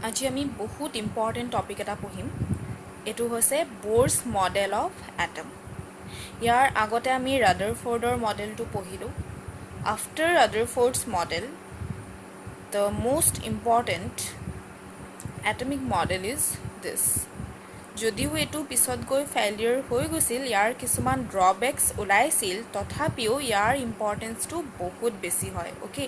আজি আমি বহুত ইম্পৰ্টেণ্ট টপিক এটা পঢ়িম। এইটো হৈছে ব'ৰ্ছ মডেল অফ এটম। ইয়াৰ আগতে আমি ৰাদাৰফৰ্ডৰ মডেলটো পঢ়িলোঁ। After Rutherford's model the most important atomic model is this. যদিও এইটো পিছত গৈ ফেইলিয়ৰ হৈ গৈছিল, ইয়াৰ কিছুমান ড্ৰবেক্স ওলাইছিল, তথাপিও ইয়াৰ ইম্পৰ্টেঞ্চটো বহুত বেছি হয়। অ'কে,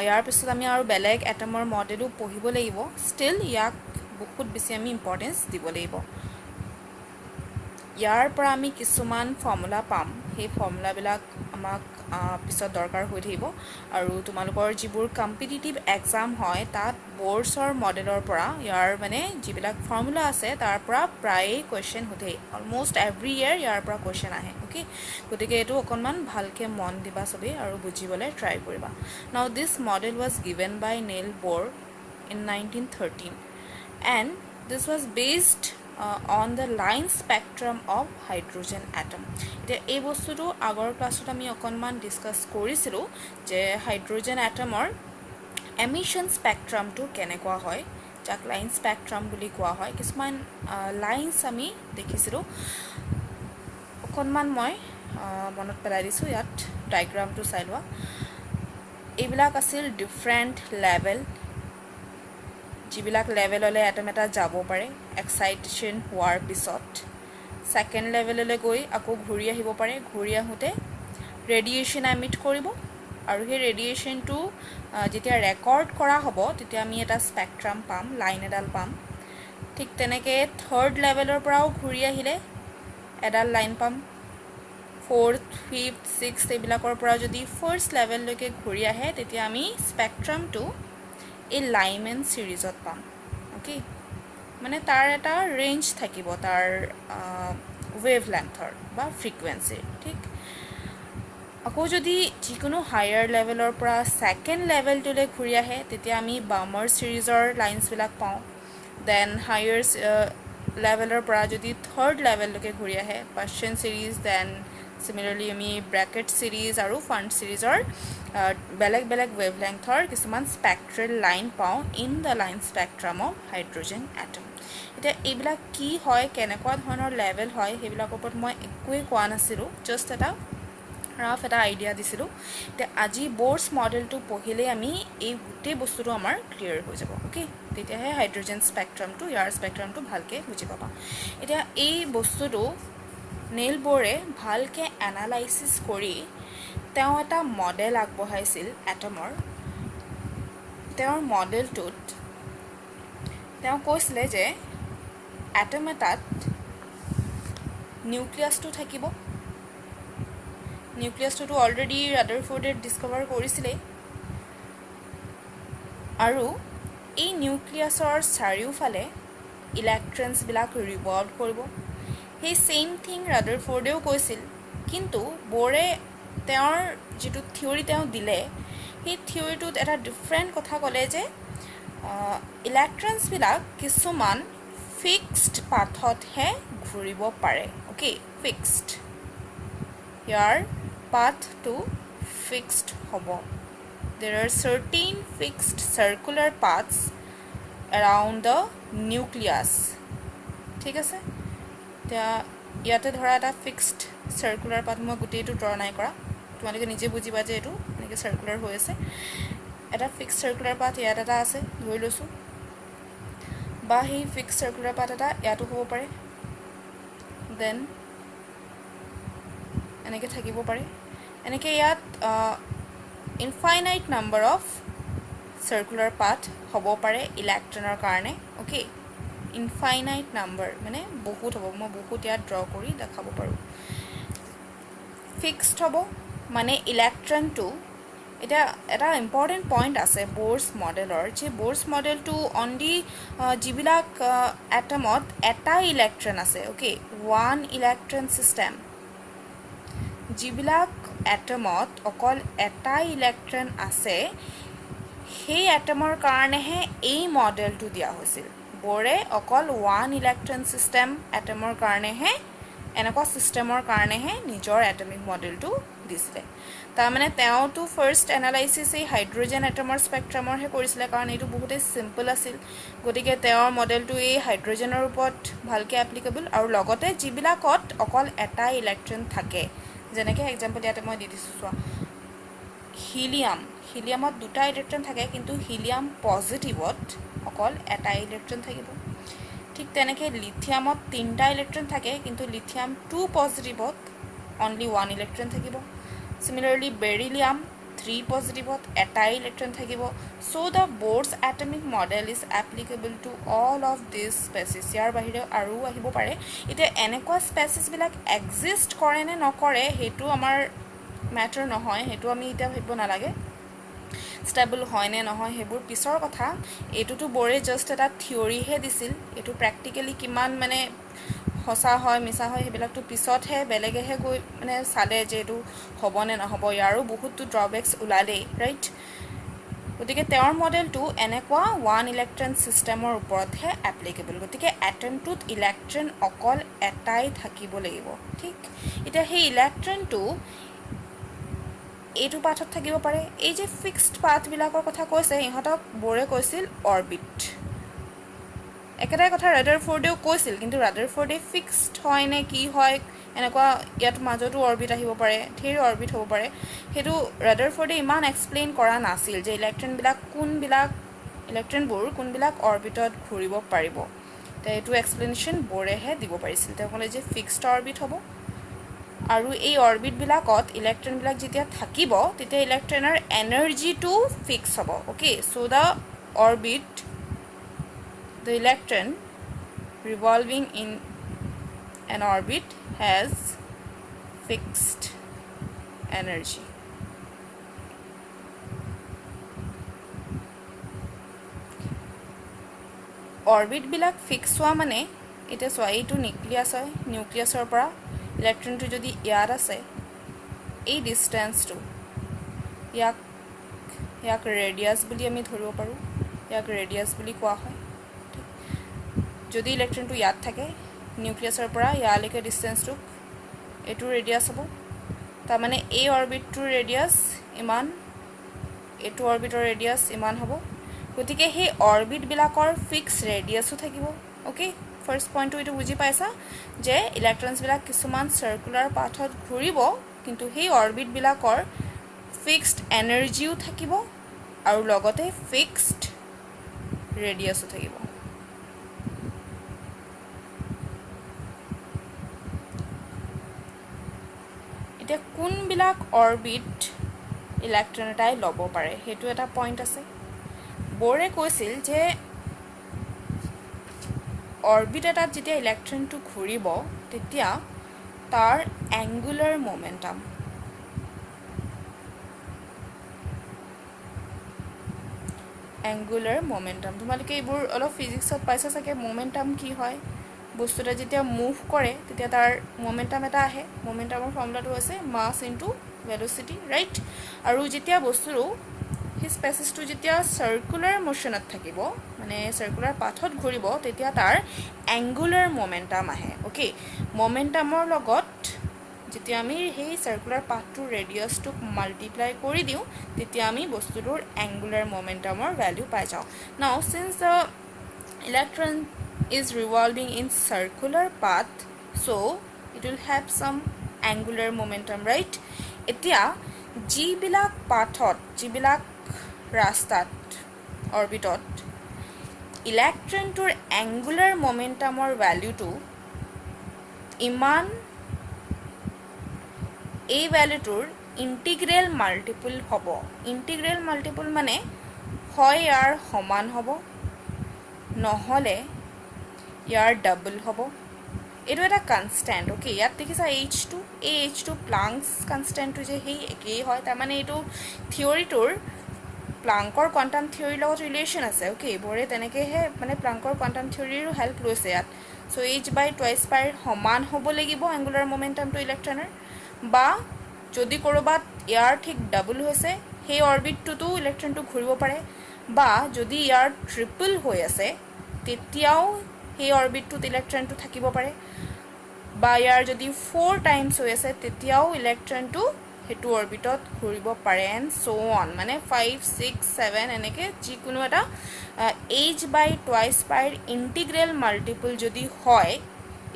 ইয়াৰ পিছত আমি আৰু বেলেগ এটমৰ মডেলো পঢ়িব লাগিব। ষ্টিল ইয়াক বহুত বেছি আমি ইম্পৰ্টেঞ্চ দিব লাগিব। ইয়াৰ পৰা আমি কিছুমান ফৰ্মুলা পাম, সেই ফৰ্মুলাবিলাক আমাক পিছত দৰকাৰ হৈ থাকিব। আৰু তোমালোকৰ যিবোৰ কম্পিটিটিভ এক্সাম হয়, তাত ব'ৰ্ছৰ মডেলৰ পৰা ইয়াৰ মানে যিবিলাক ফৰ্মুলা আছে তাৰ পৰা প্ৰায়ে কুৱেশ্যন সোধে। অলম'ষ্ট এভৰি ইয়েৰ ইয়াৰ পৰা কুৱেশ্যন আহে। অ'কে, গতিকে এইটো অকণমান ভালকৈ মন দিবা চবেই আৰু বুজিবলৈ ট্ৰাই কৰিবা। Now this model was given by Niels Bohr in 1913 and this was based on the line spectrum of hydrogen atom. এতিয়া এই বস্তুটো আগৰ ক্লাছত আমি অকণমান ডিছকাছ কৰিছিলোঁ যে হাইড্ৰজেন এটমৰ এমিশ্যন স্পেক্ট্ৰামটো কেনেকুৱা হয়, যাক লাইন স্পেক্ট্ৰাম বুলি কোৱা হয়। কিছুমান লাইনছ আমি দেখিছিলোঁ, অকণমান মই মনত পেলাই দিছোঁ। ইয়াত ডায়েগ্ৰামটো চাই লোৱা। এইবিলাক আছিল ডিফাৰেণ্ট লেভেল, যিবিলাক লেভেললৈ এটম এটা যাব পাৰে এক্সাইটেশ্যন হোৱাৰ পিছত। ছেকেণ্ড লেভেললৈ গৈ আকৌ ঘূৰি আহিব পাৰে, ঘূৰি আহোঁতে ৰেডিয়েশ্যন এমিট কৰিব, আৰু সেই ৰেডিয়েশ্যনটো যেতিয়া ৰেকৰ্ড কৰা হ'ব তেতিয়া আমি এটা স্পেক্ট্ৰাম পাম, লাইন এডাল পাম। ঠিক তেনেকৈ থাৰ্ড লেভেলৰ পৰাও ঘূৰি আহিলে এডাল লাইন পাম। ফ'ৰ্থ, ফিফ্থ, ছিক্সথ এইবিলাকৰ পৰা যদি ফাৰ্ষ্ট লেভেললৈকে ঘূৰি আহে তেতিয়া আমি স্পেক্ট্ৰামটো এই লাইমেন ছিৰিজত পাম। অ'কে, মানে তাৰ এটা ৰেঞ্জ থাকিব, তাৰ ৱেভ লেংথৰ বা ফ্ৰিকুৱেঞ্চিৰ। ঠিক, আকৌ যদি যিকোনো হায়াৰ লেভেলৰ পৰা ছেকেণ্ড লেভেলটোলৈ ঘূৰি আহে তেতিয়া আমি বাৰ্মাৰ ছিৰিজৰ লাইনছবিলাক পাওঁ। দেন হায়াৰ লেভেলৰ পৰা যদি থাৰ্ড লেভেললৈকে ঘূৰি আহে পাৰ্চিয়ান ছিৰিজ, দেন চিমিলাৰলি আমি ব্ৰেকেট ছিৰিজ আৰু ফাণ্ড ছিৰিজৰ বেলেগ বেলেগ ৱেভ লেংথৰ কিছুমান স্পেক্ট্ৰেল লাইন পাওঁ in the line spectrum of hydrogen atom. এতিয়া এইবিলাক কি হয়, কেনেকুৱা ধৰণৰ লেভেল হয়, সেইবিলাকৰ ওপৰত মই একোৱেই কোৱা নাছিলোঁ, জাষ্ট এটা ৰাফ এটা আইডিয়া দিছিলোঁ। এতিয়া আজি ব'ৰ্ছ মডেলটো পঢ়িলেই আমি এই গোটেই বস্তুটো আমাৰ ক্লিয়াৰ হৈ যাব। অ'কে, তেতিয়াহে হাইড্ৰজেন স্পেক্ট্ৰামটো, ইয়াৰ স্পেক্ট্ৰামটো ভালকৈ বুজি পাবা। এতিয়া এই বস্তুটো নেল ব'ৰে ভালকৈ এনালাইচিছ কৰি তেওঁ এটা মডেল আগবঢ়াইছিল এটমৰ। তেওঁৰ মডেলটোত তেওঁ কৈছিলে যে এটম এটাত নিউক্লিয়াছটো থাকিব। নিউক্লিয়াছটোতো অলৰেডি ৰাদাৰফৰ্ডে ডিছকভাৰ কৰিছিলেই, আৰু এই নিউক্লিয়াছৰ চাৰিওফালে ইলেক্ট্ৰনছবিলাক ৰিভল্ভ কৰিব। সেই ছেইম থিং ৰাদাৰফৰ্ডেও কৈছিল, কিন্তু ব'ৰে তেওঁৰ যিটো থিয়ৰী তেওঁ দিলে, সেই থিয়ৰীটোত এটা ডিফাৰেণ্ট কথা ক'লে যে ইলেক্ট্ৰনছবিলাক কিছুমান ফিক্সড পাথতহে ঘূৰিব পাৰে। অ'কে, ফিক্সড, ইয়াৰ পাথটো ফিক্সড হ'ব। There are certain fixed circular paths around the nucleus. ঠিক আছে, এতিয়া ইয়াতে ধৰা এটা ফিক্সড চাৰ্কুলাৰ পাথ, মই গোটেইটো ড্ৰ নাই কৰা, তোমালোকে নিজে বুজিবা যে এইটো এনেকৈ চাৰ্কুলাৰ হৈ আছে। এটা ফিক্সড চাৰ্কুলাৰ পাথ ইয়াত এটা আছে ধৰি লৈছোঁ, বা সেই ফিক্সড চাৰ্কুলাৰ পাথ এটা ইয়াতো হ'ব পাৰে, দেন এনেকৈ থাকিব পাৰে। এনেকৈ ইয়াত infinite number of circular path হ'ব পাৰে ইলেক্ট্ৰনৰ কাৰণে। অ'কে, ইনফাইনাইট নাম্বাৰ মানে বহুত হ'ব, মই বহুত ইয়াত ড্ৰ কৰি দেখাব পাৰোঁ। ফিক্সড হ'ব মানে ইলেক্ট্ৰনটো, এতিয়া এটা ইম্পৰ্টেণ্ট পইণ্ট আছে ব'ৰ্ছ মডেলৰ, যে ব'ৰ্ছ মডেলটো অনলি যিবিলাক এটমত এটা ইলেক্ট্ৰন আছে। অ'কে, ওৱান ইলেক্ট্ৰন ছিষ্টেম, যিবিলাক এটমত অকল এটা ইলেক্ট্ৰন আছে সেই এটমৰ কাৰণেহে এই মডেলটো দিয়া হৈছিল। ব'ৰে অকল ওৱান ইলেক্ট্ৰন ছিষ্টেম এটমৰ কাৰণেহে, এনেকুৱা ছিষ্টেমৰ কাৰণেহে নিজৰ এটমিক মডেলটো দিছিলে তাৰমানে তেওঁটো ফাৰ্ষ্ট এনালাইসিস এই হাইড্ৰোজেন এটমৰ স্পেক্ট্ৰামৰহে কৰিছিলে কাৰণ এইটো বহুতেই সিম্পল আছিল গতিকে তেওঁৰ মডেলটো এই হাইড্ৰোজেনৰ ওপৰত ভালকৈ এপ্লিকেবল আৰু লগতে যিবিলাকত অকল এটা ইলেক্ট্ৰন থাকে যেনেকৈ এক্সাম্পল ইয়াতে মই দি দিছোঁ চোৱা হিলিয়ামত দুটা ইলেক্ট্ৰন থাকে কিন্তু হিলিয়াম পজিটিভত অকল এটা ইলেক্ট্ৰন থাকিব ঠিক তেনেকৈ লিথিয়ামত তিনটা ইলেক্ট্ৰন থাকে কিন্তু লিথিয়াম 2 পজিটিভত অনলি 1 ইলেক্ট্ৰন থাকিব Similarly, beryllium 3 positive eta electron thakibo. So the Bohr's atomic model is applicable to all of these species. Yar bahire aru ahibo pare. Ite enekwa species bilak exist kore ne nokore hetu amar matter nohoy hetu ami ita bhabibo nalage. Stable hoy ne nohoy hebur pisor kotha. Etu to Bohre just eta theory he disil. Etu practically kiman mane হসা হয় মিছা হয় হেবিলাকটো পিছতহে বেলেগেহে গৈ মানে সালে যে এটো হবনে নহব ইয়াৰো বহুতো ড্ৰবেক্স উলালে ৰাইট গতিকে তেওঁৰ মডেলটো এনেকুৱা ওৱান ইলেক্ট্ৰন সিস্টেমৰ ওপৰতহে এপ্লিকেবল গতিকে এটমটোত ইলেক্ট্ৰন অকল এটাই থাকিব লাগিব ঠিক এটা হে ইলেক্ট্ৰনটো এইটো পাথত থাকিব পাৰে এই যে ফিক্সড পাথ বিলাকৰ কথা কৈছে ইহতক বৰে কৈছিল অৰবিট একেটাই কথা ৰাদাৰফোৰ্ডেও কৈছিল কিন্তু ৰাদাৰফোৰ্ডে ফিক্সড হয় নে কি হয় এনেকুৱা ইয়াত মাজতো অৰবিট আহিব পাৰে থিয়ৰি অৰবিট হ'ব পাৰে হেতু ৰাদাৰফোৰ্ডে ইমান এক্সপ্লেইন কৰা নাছিল যে ইলেক্ট্ৰনবোৰ কোনবিলাক অৰবিটত ঘূৰিব পাৰিব তে এটো এক্সপ্লেনেশন বৰেহে দিব পাৰিছিল তে ক'লে যে ফিক্সড অৰবিট হ'ব আৰু এই অৰবিট বিলাকত ইলেক্ট্ৰন বিলাক যেতিয়া থাকিব তেতিয়া ইলেক্ট্ৰনৰ এনাৰ্জিটো ফিক্স হ'ব okay so the orbit The electron revolving in an orbit has fixed energy. Orbit bilak fix howa mane ite soa eitu nucleus hoy nucleusor pora electron to jodi yar ase ei distance to yak radius buli ami dhoribo paru yak radius buli koa hoy যদি ইলেক্ট্ৰনটো ইয়াত থাকে নিউক্লিয়াছৰ পৰা ইয়ালৈকে ডিসটেন্সটো এটো ৰেডিয়াস হ'ব তাৰ মানে এই অৰবিটটোৰ ৰেডিয়াস ইমান এটো অৰবিটৰ ৰেডিয়াস ইমান হ'ব গতিকে হে অৰবিট বিলাকৰ ফিক্স ৰেডিয়াসও থাকিব ওকে ফাৰ্স্ট পইণ্টটো এটো বুজি পাইছা যে ইলেক্ট্ৰনছ বিলাক কিছুমান সাৰ্কুলাৰ পাথত ঘূৰিব কিন্তু হে অৰবিট বিলাকৰ ফিক্সড এনাৰ্জিও থাকিব আৰু লগতে ফিক্সড ৰেডিয়াসও থাকিব এটা কোনবিলাক অৰবিট ইলেক্ট্ৰন এটাই ল'ব পাৰে হেতু এটা পইণ্ট আছে বৰে কৈছিল যে অৰবিট এটাত যেতিয়া ইলেক্ট্ৰনটো ঘূৰিব তেতিয়া তাৰ অ্যাঙ্গুলাৰ মোমেন্টাম তোমালোকে এইবোৰ অলপ ফিজিক্সত পাইছা চাগে মোমেন্টাম কি হয় বস্তুটা যেতিয়া মুভ কৰে তেতিয়া তাৰ মোমেন্টাম এটা আহে মোমেন্টামৰ ফৰ্মুলাটো আছে মাস ইনটু ভেলোসিটি ৰাইট আৰু যেতিয়া বস্তুটো হি স্পেসিছটো যেতিয়া সাৰ্কুলাৰ মোশনত থাকিব মানে সাৰ্কুলাৰ পাথত ঘূৰিব তেতিয়া তাৰ অ্যাঙ্গুলাৰ মোমেন্টাম আহে ওকে মোমেন্টামৰ লগত যেতিয়া আমি সেই সাৰ্কুলাৰ পাথটোৰ ৰেডিয়াসটো মাল্টিপ্লাই কৰি দিও তেতিয়া আমি বস্তুটোৰ অ্যাঙ্গুলাৰ মোমেন্টামৰ ভ্যালু পাই যাও নাও since the electron is revolving in circular path so it will have some angular momentum right etia jibilak pathot jibilak rastat orbitot electron tor angular momentum or value to iman a value tor integral multiple hobo integral multiple mane hoy ar homan hobo নহলে ইয়াৰ double হ'ব এটো এটা constant okay ইয়াত দেখিছা h2 এই h2 প্লাংকস কনস্ট্যান্টটো যে হেই একেই হয় তাৰ মানে এটো থিওৰিটোৰ প্লাংকৰ কোৱান্টাম থিওৰিৰ লগত ৰিলেচন আছে ওকে বৰে তেনেকে হে মানে প্লাংকৰ কোৱান্টাম থিওৰিৰো হেল্প লৈছে ইয়াত সো h/2 পাই সমান হ'ব লাগিব অ্যাঙ্গুলাৰ মোমেন্টামটো ইলেক্ট্ৰনৰ বা যদি কৰবাত ইয়াৰ ঠিক ডাবল হৈছে সেই অৰবিটটো ইলেক্ট্ৰনটো ঘূৰিব পাৰে বা যদি ইয়াৰ ট্ৰিপল হৈ আছে তেতিয়াও সেই অৰবিটটোত ইলেক্ট্ৰনটো থাকিব পাৰে বা ইয়াৰ যদি 4 টাইমছ হৈ আছে তেতিয়াও ইলেক্ট্ৰনটো হেতু অৰবিটত ঘূৰিব পাৰে এণ্ড সো অন মানে 5 6 7 এনেকৈ যিকোনো এটা h/2 ইণ্টিগ্ৰেল মাল্টিপল যদি হয়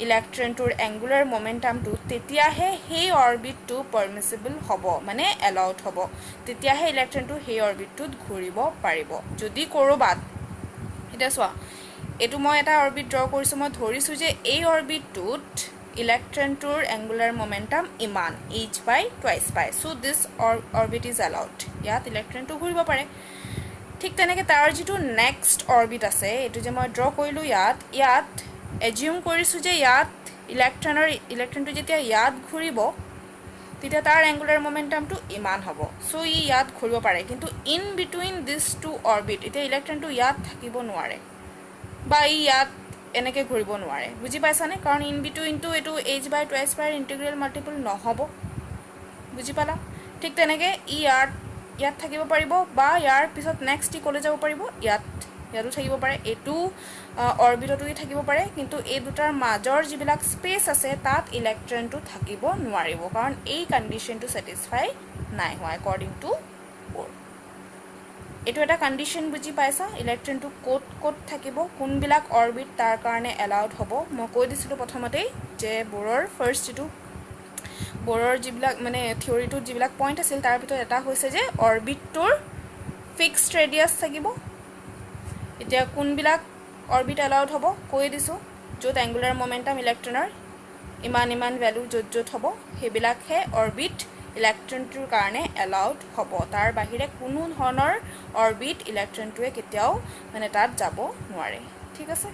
ইলেক্ট্ৰনটোৰ এংগুলাৰ মোমেণ্টামটো তেতিয়াহে সেই অৰবিটটো পাৰমিছিবল হ'ব মানে এলাউড হ'ব তেতিয়াহে ইলেক্ট্ৰনটো সেই অৰবিটটোত ঘূৰিব পাৰিব যদি ক'ৰবাত এতিয়া চোৱা এইটো মই এটা অৰবিট ড্ৰ কৰিছোঁ মই ধৰিছোঁ যে এই অৰবিটটোত ইলেক্ট্ৰনটোৰ এংগুলাৰ মোমেণ্টাম ইমান h/2 so this orbit is allowed ইয়াত ইলেক্ট্ৰনটো ঘূৰিব পাৰে ঠিক তেনেকৈ তাৰ যিটো নেক্সট অৰবিট আছে এইটো যে মই ড্ৰ কৰিলোঁ ইয়াত এজিউম কৰিছোঁ যে ইয়াত ইলেক্ট্ৰনটো যেতিয়া ইয়াত ঘূৰিব তেতিয়া তাৰ এংগুলাৰ মোমেণ্টামটো ইমান হ'ব চ' ই ইয়াত ঘূৰিব পাৰে কিন্তু in between this two orbit এতিয়া ইলেক্ট্ৰনটো ইয়াত থাকিব নোৱাৰে বা ই ইয়াত এনেকৈ ঘূৰিব নোৱাৰে বুজি পাইছানে কাৰণ ইন বিটুইনটো এইটো h/2 ইণ্টিগ্ৰেল মাল্টিপল নহ'ব বুজি পালা ঠিক তেনেকৈ ই ইয়াত থাকিব পাৰিব বা ইয়াৰ পিছত নেক্সট ই ক'লৈ যাব পাৰিব ইয়াতো থাকিব পাৰে এইটো অৰবিটতো থাকিব পাৰে কিন্তু এই দুটাৰ মাজৰ যিবিলাক স্পেচ আছে তাত ইলেক্ট্ৰনটো থাকিব নোৱাৰিব কাৰণ এই কণ্ডিশ্যনটো ছেটিছফাই নাই হোৱা একৰ্ডিং টু ব'ৰ এইটো এটা কণ্ডিশ্যন বুজি পাইছা ইলেক্ট্ৰনটো ক'ত থাকিব কোনবিলাক অৰবিট তাৰ কাৰণে এলাউড হ'ব মই কৈ দিছিলোঁ প্ৰথমতেই যে ব'ৰৰ যিবিলাক মানে থিয়ৰিটোত যিবিলাক পইণ্ট আছিল তাৰ ভিতৰত এটা হৈছে যে অৰবিটটোৰ ফিক্সড ৰেডিয়াছ থাকিব এতিয়া কোনবিলাক অৰবিট এলাউড হ'ব কৈ দিছোঁ য'ত এংগুলাৰ মোমেণ্টাম ইলেক্ট্ৰনৰ ইমান ভেলু য'ত হ'ব সেইবিলাকহে অৰবিট ইলেক্ট্ৰনটোৰ কাৰণে এলাউড হ'ব তাৰ বাহিৰে কোনো ধৰণৰ অৰবিট ইলেক্ট্ৰনটোৱে কেতিয়াও মানে তাত যাব নোৱাৰে ঠিক আছে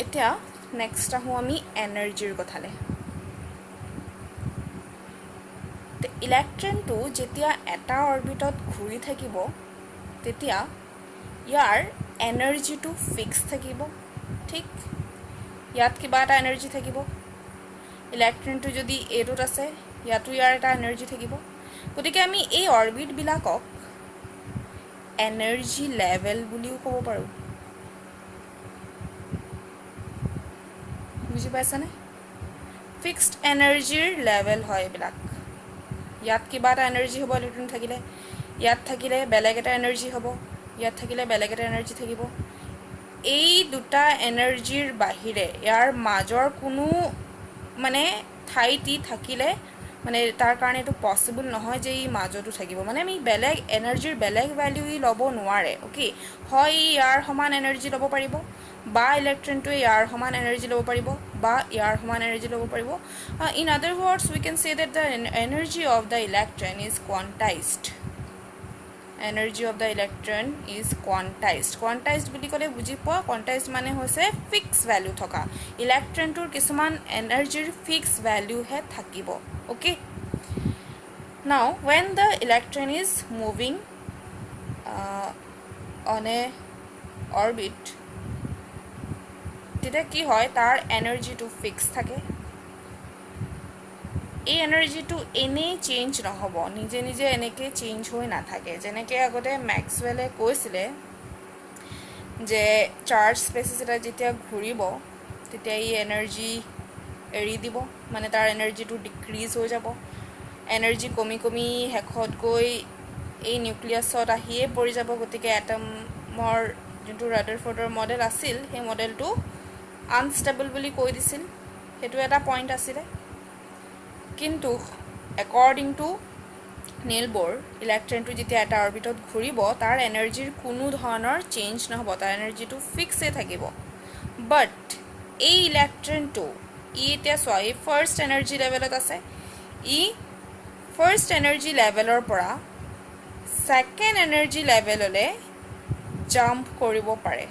এতিয়া নেক্সট আহোঁ আমি এনাৰ্জিৰ কথালৈ ইলেক্ট্ৰনটো যেতিয়া এটা অৰবিটত ঘূৰি থাকিব তেতিয়া ইয়াৰ এনাৰ্জিটো ফিক্স থাকিব ঠিক ইয়াত কিবা এটা এনাৰ্জি থাকিব ইলেক্ট্ৰনটো যদি এইটোত আছে ইয়াতো ইয়াৰ এটা এনাৰ্জি থাকিব গতিকে আমি এই অৰবিটবিলাকক এনাৰ্জি লেভেল বুলিও ক'ব পাৰোঁ বুজি পাইছানে ফিক্সড এনাৰ্জিৰ লেভেল হয় এইবিলাক ইয়াত কিবা এটা এনাৰ্জি হ'ব ইলেক্ট্ৰন থাকিলে ইয়াত থাকিলে বেলেগ এটা এনাৰ্জি হ'ব ইয়াত থাকিলে বেলেগ এটা এনাৰ্জি থাকিব এই দুটা এনাৰ্জিৰ বাহিৰে ইয়াৰ মাজৰ কোনো মানে ঠাইটি থাকিলে মানে তাৰ কাৰণে এইটো পচিবল নহয় যে ই মাজতো থাকিব মানে আমি বেলেগ এনাৰ্জিৰ বেলেগ ভেলু ই ল'ব নোৱাৰে অ'কে হয় ই ইয়াৰ সমান এনাৰ্জি ল'ব পাৰিব বা ইলেক্ট্ৰনটোৱে ইয়াৰ সমান এনাৰ্জি ল'ব পাৰিব বা ইয়াৰ সমান এনাৰ্জি ল'ব পাৰিব ইন আদাৰ words we can say that the energy of the electron is quantised energy of the electron is quantised বুলি ক'লে বুজি পোৱা কোৱাণ্টাইজড মানে হৈছে ফিক্স ভেলু থকা ইলেক্ট্ৰনটোৰ কিছুমান এনাৰ্জিৰ ফিক্স ভেলুহে থাকিব অ'কে নাও when the electron is moving on a orbit তেতিয়া কি হয় তাৰ এনাৰ্জিটো ফিক্স থাকে এই এনাৰ্জিটো এনেই চেঞ্জ নহ'ব নিজে নিজে এনেকৈ চেঞ্জ হৈ নাথাকে যেনেকৈ আগতে মেক্সৱেলে কৈছিলে যে চাৰ্জ স্পেচিছ এটা যেতিয়া ঘূৰিব তেতিয়া ই এনাৰ্জি এৰি দিব মানে তাৰ এনাৰ্জিটো ডিক্ৰিজ হৈ যাব এনাৰ্জি কমি শেষত গৈ এই নিউক্লিয়াছত আহিয়ে পৰি যাব গতিকে এটমৰ যোনটো ৰাদাৰফৰ্ডৰ মডেল আছিল সেই মডেলটো আনষ্টেবল বুলি কৈ দিছিল সেইটো এটা পইণ্ট আছিলে কিন্তু একৰ্ডিং টু নীল ব'ৰ ইলেক্ট্ৰনটো যেতিয়া এটা অৰবিটত ঘূৰিব তাৰ এনাৰ্জিৰ কোনো ধৰণৰ চেঞ্জ নহ'ব তাৰ এনাৰ্জিটো ফিক্সে থাকিব বাট এই ইলেক্ট্ৰনটো ই এতিয়া চোৱা এই ফাৰ্ষ্ট এনাৰ্জি লেভেলত আছে ই ফাৰ্ষ্ট এনাৰ্জি লেভেলৰ পৰা ছেকেণ্ড এনাৰ্জি লেভেললৈ জাম্প কৰিব পাৰে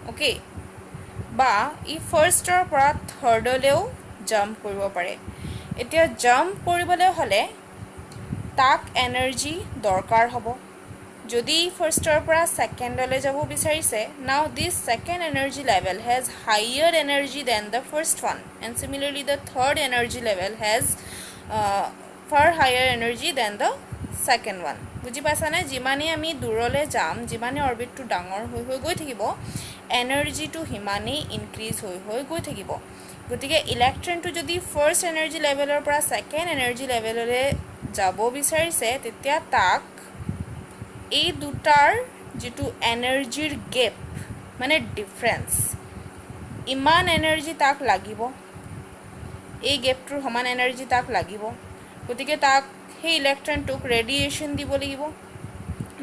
অ'কে বা ই ফাৰ্ষ্টৰ পৰা থাৰ্ডলৈও জাম্প কৰিব পাৰে এতিয়া জাম্প কৰিবলৈ হ'লে তাক এনাৰ্জি দৰকাৰ হ'ব যদি ফাৰ্ষ্টৰ পৰা ছেকেণ্ডলৈ যাব বিচাৰিছে now this second energy level has higher energy than the first one and similarly the third energy level has far higher energy than the second one বুজি পাইছানে যিমানেই আমি দূৰলৈ যাম যিমানেই অৰবিটটো ডাঙৰ হৈ হৈ গৈ থাকিব এনাৰ্জিটো সিমানেই ইনক্ৰিজ হৈ হৈ গৈ থাকিব গতিকে ইলেক্ট্ৰনটো যদি ফাৰ্ষ্ট এনাৰ্জি লেভেলৰ পৰা সেকেন্ড এনাৰ্জি লেভেললৈ যাব বিচাৰিছে তেতিয়া তাক এই দুটাৰ যেটো এনাৰ্জিৰ গেপ মানে ডিফাৰেন্স ইমান এনাৰ্জি তাক লাগিব এই গেপটোৰ সমান এনাৰ্জি তাক লাগিব গতিকে তাক সেই ইলেক্ট্ৰনটোক ৰেডিয়েশ্যন দিব লাগিব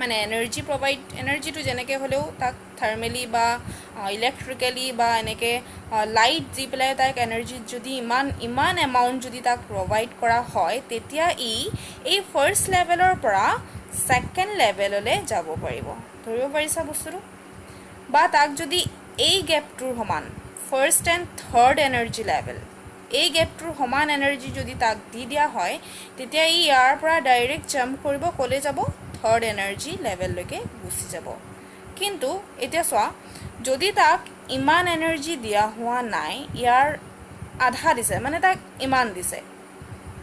মানে এনাৰ্জি প্ৰভাইড এনাৰ্জিটো যেনেকৈ হ'লেও তাক থাৰ্মেলি বা ইলেক্ট্ৰিকেলি বা এনেকৈ লাইট দি পেলাই তাক এনাৰ্জিত যদি ইমান এমাউণ্ট যদি তাক প্ৰভাইড কৰা হয় তেতিয়া এই ফাৰ্ষ্ট লেভেলৰ পৰা সেকেন্ড লেভেললৈ যাব পাৰিব ধৰিব পাৰিছা বস্তুটো বা তাক যদি এই গেপটোৰ সমান first and third energy level এই গেপটোৰ সমান এনাৰ্জি যদি তাক দি দিয়া হয় তেতিয়া ইয়াৰ পৰা ডাইৰেক্ট জাম্প কৰিব ক'লে যাব থাৰ্ড এনাৰ্জি লেভেললৈকে গুচি যাব কিন্তু এতিয়া চোৱা যদি তাক ইমান এনাৰ্জি দিয়া হোৱা নাই ইয়াৰ আধা দিছে মানে তাক ইমান দিছে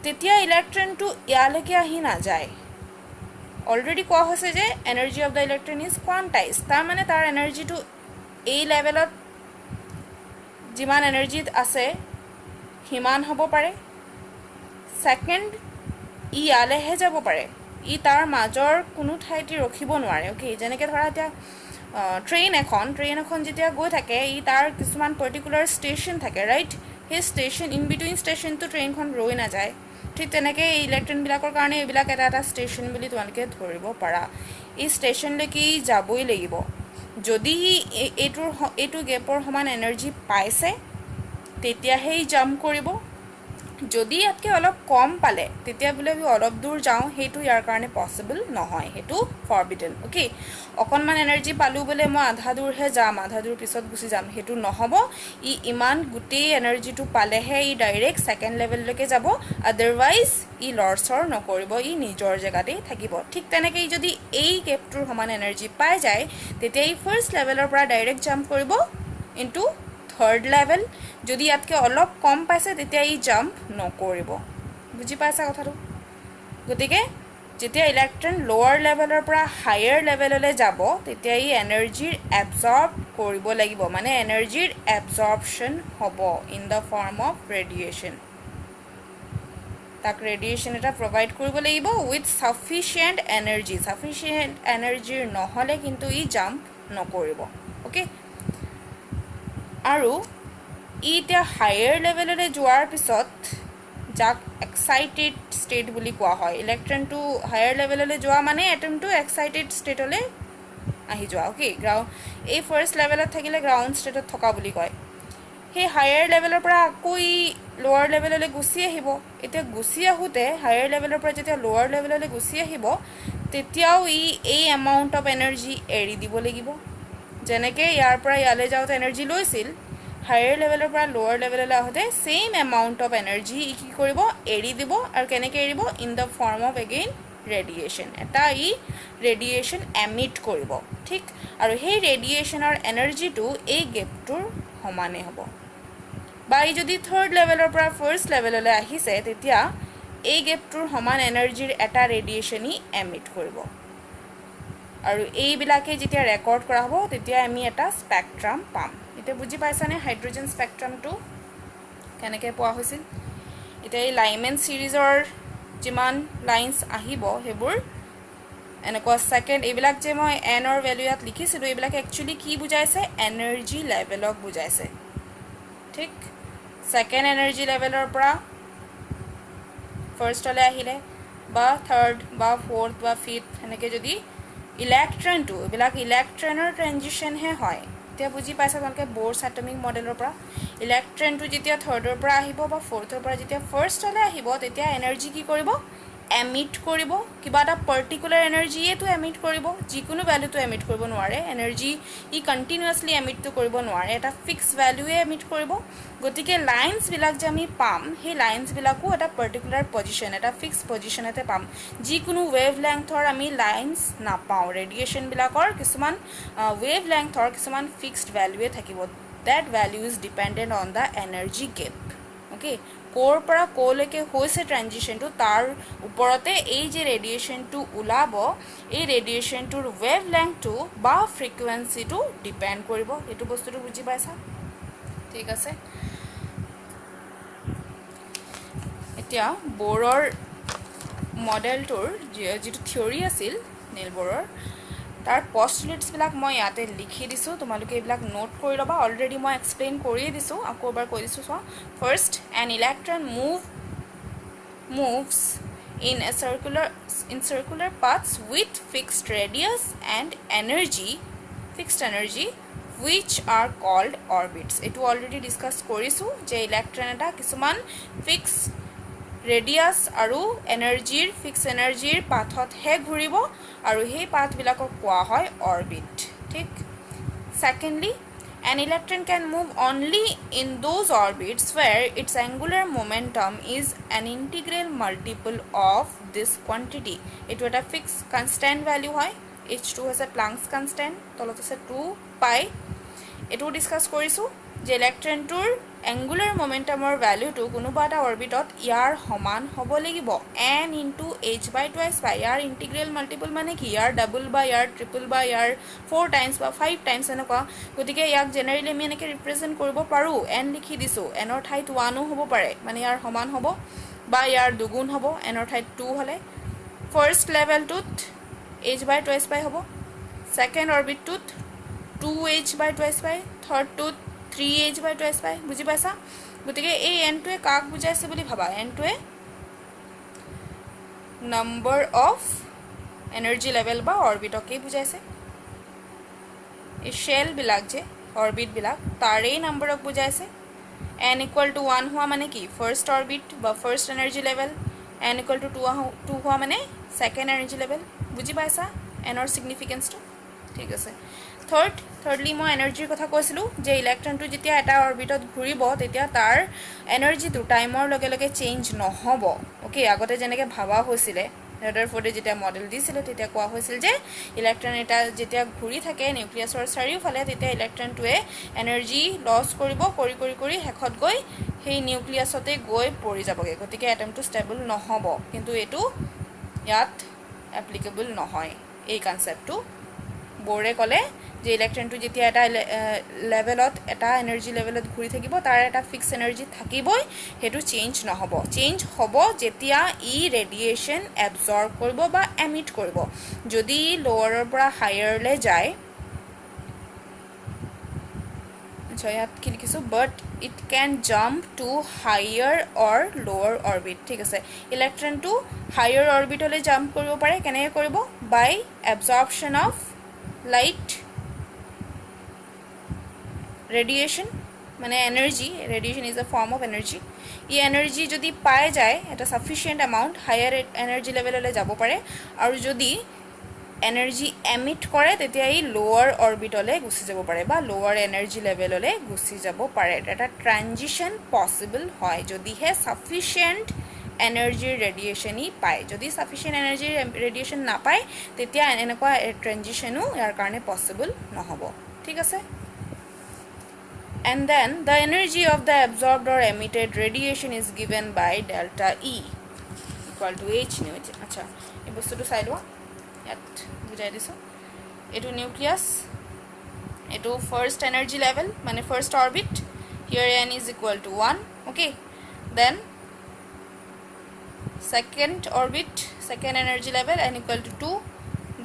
তেতিয়া ইলেক্ট্ৰনটো ইয়ালৈকে আহি নাযায় অলৰেডি কোৱা হৈছে যে energy of the electron is quantize তাৰ মানে তাৰ এনাৰ্জিটো এই লেভেলত যিমান এনাৰ্জিত আছে হিমান হ'ব পাৰে সেকেন্ড ইয়ালেহে যাব পাৰে তাৰ মাজৰ কোনো ঠাইতে ৰখিব নোৱাৰে ওকে যেনেকৈ ধৰা এতিয়া ট্ৰেইন এখন যেতিয়া গৈ থাকে তাৰ কিছুমান পাৰ্টিকুলাৰ ষ্টেচন থাকে ৰাইট সেই ষ্টেচন ইন বিটুইন ষ্টেচনটো ট্ৰেইনখন ৰৈ নাযায় ঠিক তেনেকৈ এই ইলেক্ট্ৰনবিলাকৰ কাৰণে এইবিলাক এটা এটা ষ্টেচন বুলি তোমালোকে ধৰিব পাৰা এই ষ্টেচনলৈকে যাবই লাগিব যদি এইটো গেপৰ সমান এনাৰ্জি পাইছে তেতিয়াহে জাম্প কৰিব যদি ইয়াতকৈ অলপ কম পালে তেতিয়া বোলে আমি অলপ দূৰ যাওঁ সেইটো ইয়াৰ কাৰণে পচিবল নহয় সেইটো ফৰবিডেন ওকে অকণমান এনাৰ্জি পালোঁ বোলে মই আধা দূৰহে যাম আধা দূৰ পিছত গুচি যাম সেইটো নহ'ব ইমান গোটেই এনাৰ্জিটো পালেহে ডাইৰেক্ট সেকেন্ড লেভেললৈকে যাব আদাৰৱাইজ লৰচৰ নকৰিব নিজৰ জেগাতেই থাকিব ঠিক তেনেকৈ যদি এই গেপটোৰ সমান এনাৰ্জি পাই যায় তেতিয়া ফাৰ্ষ্ট লেভেলৰ পৰা ডাইৰেক্ট জাম্প কৰিব ইনটু থাৰ্ড লেভেল যদি ইয়াতকৈ অলপ কম পাইছে তেতিয়া জাম্প নকৰিব বুজি পাইছা কথাটো গতিকে যেতিয়া ইলেক্ট্ৰন লোৱাৰ লেভেলৰ পৰা হায়াৰ লেভেললৈ যাব তেতিয়া এনাৰ্জিৰ এবজৰ্ব কৰিব লাগিব মানে এনাৰ্জিৰ এবজৰ্পশ্যন হ'ব in the form of radiation তাক ৰেডিয়েশ্যন এটা প্ৰভাইড কৰিব লাগিব উইথ সাফিচিয়েণ্ট এনাৰ্জিৰ নহ'লে কিন্তু জাম্প নকৰিব ওকে আৰু এতিয়া হায়াৰ লেভেললৈ যোৱাৰ পিছত যাক এক্সাইটেড ষ্টেট বুলি কোৱা হয় ইলেক্ট্ৰনটো হায়াৰ লেভেললৈ যোৱা মানে এটমটো এক্সাইটেড ষ্টেটলৈ আহি যোৱা ওকে এই ফাৰ্ষ্ট লেভেলত থাকিলে গ্ৰাউণ্ড ষ্টেটত থকা বুলি কয় সেই হায়াৰ লেভেলৰ পৰা আকৌ লোৱাৰ লেভেললৈ গুচি আহিব এতিয়া গুচি আহোঁতে হায়াৰ লেভেলৰ পৰা যেতিয়া লোৱাৰ লেভেললৈ গুচি আহিব তেতিয়াও এই এমাউণ্ট অফ এনাৰ্জি এৰি দিব লাগিব যেনেকৈ ইয়াৰ পৰা ইয়ালৈ যাওঁতে এনাৰ্জি লৈছিল হায়াৰ লেভেলৰ পৰা লোৱাৰ লেভেললৈ আহোঁতে সেম এমাউণ্ট অফ এনাৰ্জি কি কৰিব এৰি দিব আৰু কেনেকৈ এৰিব in the form of again radiation এটা ৰেডিয়েশ্যন এমিট কৰিব ঠিক আৰু সেই ৰেডিয়েশ্যনৰ এনাৰ্জিটো এই গেপটোৰ সমানে হ'ব বা যদি থাৰ্ড লেভেলৰ পৰা ফাৰ্ষ্ট লেভেললৈ আহিছে তেতিয়া এই গেপটোৰ সমান এনাৰ্জিৰ এটা ৰেডিয়েশ্যনই এমিট কৰিব আৰু এইবিলাকে যেতিয়া ৰেকৰ্ড কৰা হ'ব তেতিয়া আমি এটা স্পেক্ট্ৰাম পাম এতিয়া বুজি পাইছানে হাইড্ৰজেন স্পেক্ট্ৰামটো কেনেকৈ পোৱা হৈছিল এতিয়া এই লাইমেন ছিৰিজৰ যিমান লাইন্স আহিব সেইবোৰ এনেকুৱা সেকেন্ড এইবিলাক যে মই এনৰ ভেলু ইয়াত লিখিছিলোঁ এইবিলাক একচুৱেলি কি বুজাইছে এনাৰ্জি লেভেলক বুজাইছে ঠিক সেকেন্ড এনাৰ্জি লেভেলৰ পৰা ফাৰ্ষ্টলৈ আহিলে বা থাৰ্ড বা ফ'ৰ্থ বা ফিফ্থ এনেকৈ যদি ইলেক্ট্ৰনটো এইবিলাক ইলেক্ট্ৰনৰ ট্ৰেনজিশ্যনহে হয় এতিয়া বুজি পাইছা তোমালোকে ব'ৰ্ছ এটমিক মডেলৰ পৰা ইলেক্ট্ৰনটো যেতিয়া থাৰ্ডৰ পৰা আহিব বা ফ'ৰ্থৰ পৰা যেতিয়া ফাৰ্ষ্টলৈ আহিব তেতিয়া এনাৰ্জি কি কৰিব এমিট কৰিব কিবা এটা পাৰ্টিকুলাৰ এনাৰ্জিয়েতো এমিট কৰিব যিকোনো ভেলুটো এমিট কৰিব নোৱাৰে এনাৰ্জি কণ্টিনিউৱাছলি এমিটটো কৰিব নোৱাৰে এটা ফিক্স ভেলুৱে এমিট কৰিব গতিকে লাইন্সবিলাক যে আমি পাম সেই লাইন্সবিলাকো এটা পাৰ্টিকুলাৰ পজিশ্যন এটা ফিক্স পজিশ্যনতে পাম যিকোনো ৱেভ লেংথৰ আমি লাইন্স নাপাওঁ ৰেডিয়েশ্যনবিলাকৰ কিছুমান ৱেভ লেংথৰ কিছুমান ফিক্সড ভেলুৱে থাকিব that value is dependent on the energy gap okay কোৰ পৰা কোলৈকে হৈছে ট্ৰানজিশনটো তাৰ ওপৰতে এই যে ৰেডিয়েশনটো ওলাব এই ৰেডিয়েশনটোৰ ৱেভ লেংথটো বা ফ্ৰিকুৱেন্সিটো ডিপেন্ড কৰিব এটো বস্তুটো বুজি পাইছা ঠিক আছে এতিয়া বোৰৰ মডেলটোৰ যেটো থিওৰি আছিল নীল বোৰৰ তাৰ পস্টুলেটস বিলাক মই ইয়াতে লিখি দিছো তোমালোকে এইবিলাক নোট কৰি লবা অলৰেডি মই এক্সপ্লেইন কৰি দিছো আকৌ এবাৰ কৈ দিছো চোৱা first an electron moves in circular paths with fixed radius and fixed energy which are called orbits etu already discuss korisu je electron eta kisuman fixed radius aru fixed energy pathot he ghuribo aru hei path bilakok koa hoy orbit thik secondly an electron can move only in those orbits where its angular momentum is an integral multiple of this quantity etu eta fixed constant value hoy h2 has a Planck's constant tolot ase 2 pi etu discuss korisu je electron tur angular momentum or value to konoba eta orbitot yar homan hobo lagibo n into h by twice pi yar integral multiple mane ki yar double by yar triple by yar 4 times ba 5 times enaka gotike yak generally me enake represent koribo paru n likhi disu n or thait 1 hobo pare mane yar homan hobo ba yar dugun hobo n or thait 2 hole first level tut h by twice pi hobo second orbit tut 2h by twice pi third tut 3h by twice pi বুজি পাইছা গতিকে এই n টো কাক বুজাইছে বুলি ভাবা n টো নাম্বার অফ এনার্জি লেভেল বা অরবিটকে বুজাইছে এই শেল বিলাক যে অরবিট বিলাক তারেই নাম্বারক বুজাইছে n equal to 1 হোৱা মানে কি ফাৰ্স্ট অৰবিট বা first energy level n equal to 2 হোৱা মানে সেকেন্ড এনাৰ্জি লেভেল বুজি পাইছা n অৰ সিগনিফিকেন্স টো ঠিক আছে thirdly মই এনাৰ্জিৰ কথা কৈছিলো যে ইলেক্ট্ৰনটো যেতিয়া এটা অৰবিটত ঘূৰিব তেতিয়া তাৰ এনাৰ্জিটো টাইমৰ লগে লগে চেঞ্জ নহব ওকে আগতে যেনেকৈ ভাবা হৈছিল ৰেদাৰফোৰ্ডে যেতিয়া মডেল দিছিল তেতিয়া কোৱা হৈছিল যে ইলেক্ট্ৰন এটা যেতিয়া ঘূৰি থাকে নিউক্লিয়াছৰ চাৰিওফালে তেতিয়া ইলেক্ট্ৰনটোৱে এনাৰ্জি লস কৰিব কৰি হেখত গৈ সেই নিউক্লিয়াছতে গৈ পৰি যাবগে গতিকে এটমটো ষ্টেবল নহব কিন্তু এটো ইয়াত এপ্লিকেবল নহয় এই কনসেপ্টটো বোৰে কলে যে ইলেক্ট্ৰনটো যেতিয়া এটা লেভেলত এটা এনাৰ্জি লেভেলত ঘূৰি থাকিব তাৰ এটা ফিক্স এনাৰ্জি থাকিবই হেতু চেঞ্জ নহব চেঞ্জ হ'ব যেতিয়া ই ৰেডিয়েশন এবজৰ্ব কৰিব বা এমিট কৰিব যদি লোৱাৰৰ পৰা হায়াৰলে যায় আচ্ছা ইয়াত কি লিখিছো but it can jump to higher or lower orbit ঠিক আছে ইলেক্ট্ৰনটো হায়াৰ অৰবিটলৈ জাম্প কৰিব পাৰে কেনেকৈ কৰিব বাই এবজর্পশন অফ light radiation মানে energy radiation is a form of energy এই energy যদি পায় যায় এটা sufficient amount higher energy level লৈ যাব পাৰে আৰু যদি energy emit কৰে তেতিয়া এই lower orbit লৈ গুছি যাব পাৰে বা lower energy level লৈ গুছি যাব পাৰে এটা transition possible হয় যদি হে sufficient energy radiation ই পায় যদি sufficient energy radiation না পায় তেতিয়া এনেকুৱা ট্ৰানজিশনও ইয়াৰ কাৰণে পসিবল নহব ঠিক আছে and then the energy of the absorbed or emitted radiation is given by delta E equal to h nu acha এই বস্তুটো চাই লোৱা ইয়াত বুজাই দিছো এটো নিউক্লিয়াস এটো ফার্স্ট এনার্জি লেভেল মানে first orbit here n is equal to 1 okay then second orbit second energy level n equal to 2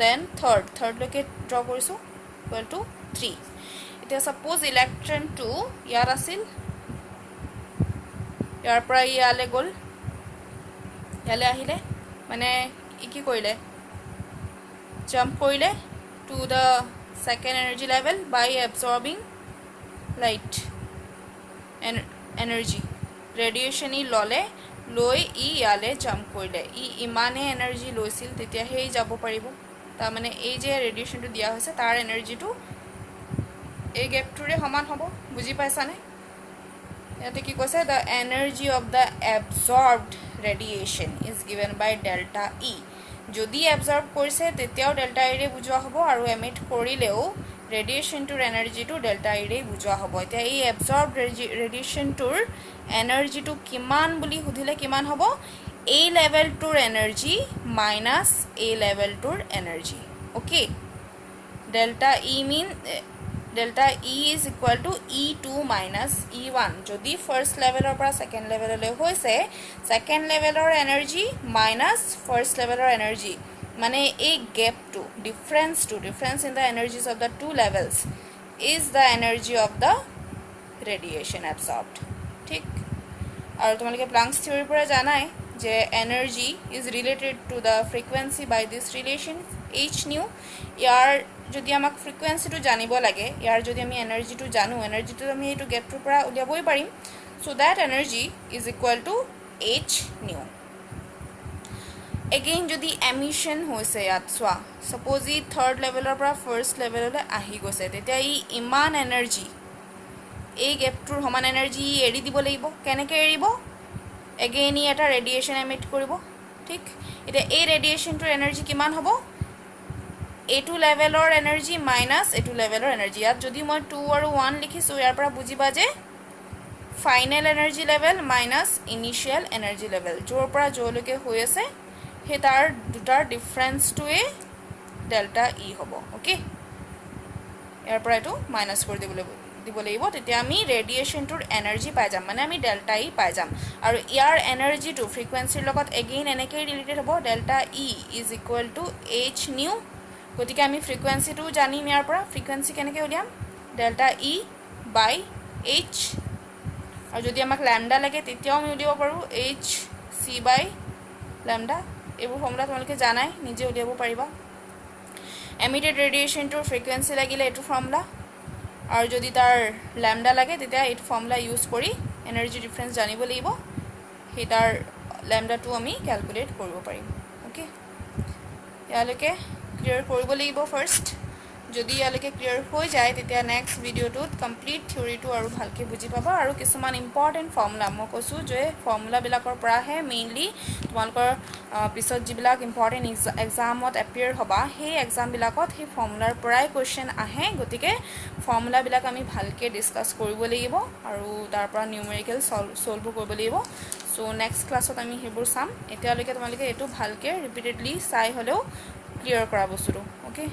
then third loke draw korisu equal to 3 it is suppose electron 2 yar asil yar pra yale gol yale ahile mane ki koile jump koile to the second energy level by absorbing light and energy radiation i lole লৈ ই ইয়ালে jump কৰিলে ই ইমানে energy লৈছিল তেতিয়া হেই যাব পাৰিব তা মানে এই যে ৰেডিয়েশনটো দিয়া হৈছে তাৰ এনাৰ্জিটো এই গ্যাপটোৰে সমান হ'ব বুজি পাইছানে ইয়াতে কি কৈছে the energy of the absorbed radiation is given by delta E যদি absorb কৰিছে তেতিয়াও delta E ৰে বুজোৱা হ'ব আৰু emit কৰিলেও ৰেডিয়েশ্যনটোৰ এনাৰ্জিটো ডেল্টা ইৰে বুজোৱা হ'ব এতিয়া এই এবজৰ্ব ৰেডিয়েশ্যনটোৰ এনাৰ্জিটো কিমান বুলি সুধিলে কিমান হ'ব এই লেভেলটোৰ এনাৰ্জি মাইনাছ এই লেভেলটোৰ energy okay delta E mean delta E is equal to E2 minus E1 যদি ফাৰ্ষ্ট লেভেলৰ পৰা ছেকেণ্ড লেভেললৈ হৈছে ছেকেণ্ড লেভেলৰ এনাৰ্জি মাইনাছ ফাৰ্ষ্ট লেভেলৰ এনাৰ্জি মানে এই গেপটো difference in the energies of the two levels is the energy of the radiation absorbed ঠিক আৰু তোমালোকে প্লাংকছ থিয়ৰীৰ পৰা জানাই যে energy is related to the frequency by this relation H nu ইয়াৰ যদি আমাক ফ্ৰিকুৱেঞ্চিটো জানিব লাগে ইয়াৰ যদি আমি এনাৰ্জিটো জানো এনাৰ্জিটো আমি এইটো গেপটোৰ পৰা উলিয়াবই পাৰিম so' that energy is equal to H nu again যদি এমিশ্যন হৈছে ইয়াত চোৱা ছাপ'জ ই থাৰ্ড লেভেলৰ পৰা ফাৰ্ষ্ট লেভেললৈ আহি গৈছে তেতিয়া ই ইমান এনাৰ্জি এই গেপটোৰ সমান এনাৰ্জি এৰি দিব লাগিব কেনেকৈ এৰিব এগেইন ই এটা ৰেডিয়েশ্যন এমিট কৰিব ঠিক এতিয়া এই ৰেডিয়েশ্যনটোৰ এনাৰ্জি কিমান হ'ব এইটো লেভেলৰ এনাৰ্জি মাইনাছ এইটো লেভেলৰ এনাৰ্জি ইয়াত যদি মই 2 আৰু 1 লিখিছোঁ ইয়াৰ পৰা বুজিবা যে final energy level minus initial energy level য'ৰ পৰা য'লৈকে হৈ আছে সেই তাৰ দুটাৰ ডিফাৰেঞ্চটোৱে ডেল্টা ই হ'ব ওকে ইয়াৰ পৰা এইটো মাইনাছ কৰি দিব লাগিব তেতিয়া আমি ৰেডিয়েশ্যনটোৰ এনাৰ্জি পাই যাম মানে আমি ডেল্টা ই পাই যাম আৰু ইয়াৰ এনাৰ্জিটো ফ্ৰিকুৱেঞ্চিৰ লগত এগেইন এনেকৈ ৰিলেটেড হ'ব delta E is equal to H new গতিকে আমি ফ্ৰিকুৱেঞ্চিটো জানিম ইয়াৰ পৰা ফ্ৰিকুৱেঞ্চি কেনেকৈ উলিয়াম ডেল্টা ই বাই এইচ আৰু যদি আমাক লেমডা লাগে তেতিয়াও আমি উলিয়াব পাৰোঁ এইচ চি বাই লেমডা এইবোৰ ফৰ্মুলা তোমালোকে জানাই নিজে উলিয়াব পাৰিবা এমিটেড ৰেডিয়েশ্যনটোৰ ফ্ৰিকুৱেঞ্চি লাগিলে এইটো ফৰ্মুলা আৰু যদি তাৰ লেমডা লাগে তেতিয়া এইটো ফৰ্মুলা ইউজ কৰি এনাৰ্জি ডিফাৰেঞ্চ জানিব লাগিব সেই তাৰ লেমডাটো আমি কেলকুলেট কৰিব পাৰিম ওকে ইয়ালৈকে ক্লিয়াৰ কৰিব লাগিব ফাৰ্ষ্ট যদি ইয়ালৈকে ক্লিয়াৰ হৈ যায় তেতিয়া নেক্সট ভিডিঅ'টোত কমপ্লিট থিয়ৰিটো আৰু ভালকৈ বুজি পাবা আৰু কিছুমান ইম্পৰ্টেণ্ট ফৰ্মুলা মই কৈছোঁ যে ফৰ্মুলাবিলাকৰ পৰাহে মেইনলি তোমালোকৰ পিছত যিবিলাক ইম্পৰ্টেণ্ট এক্সামত এপিয়াৰ হ'বা সেই এক্সামবিলাকত সেই ফৰ্মুলাৰ পৰাই কুৱেশ্যন আহে গতিকে ফৰ্মুলাবিলাক আমি ভালকৈ ডিছকাছ কৰিব লাগিব আৰু তাৰ পৰা নিউমেৰিকেল ছল্ভ কৰিব লাগিব চ' নেক্সট ক্লাছত আমি সেইবোৰ চাম এতিয়ালৈকে তোমালোকে এইটো ভালকৈ ৰিপিটেডলি চাই হ'লেও ক্লিয়াৰ কৰা বস্তুটো অ'কে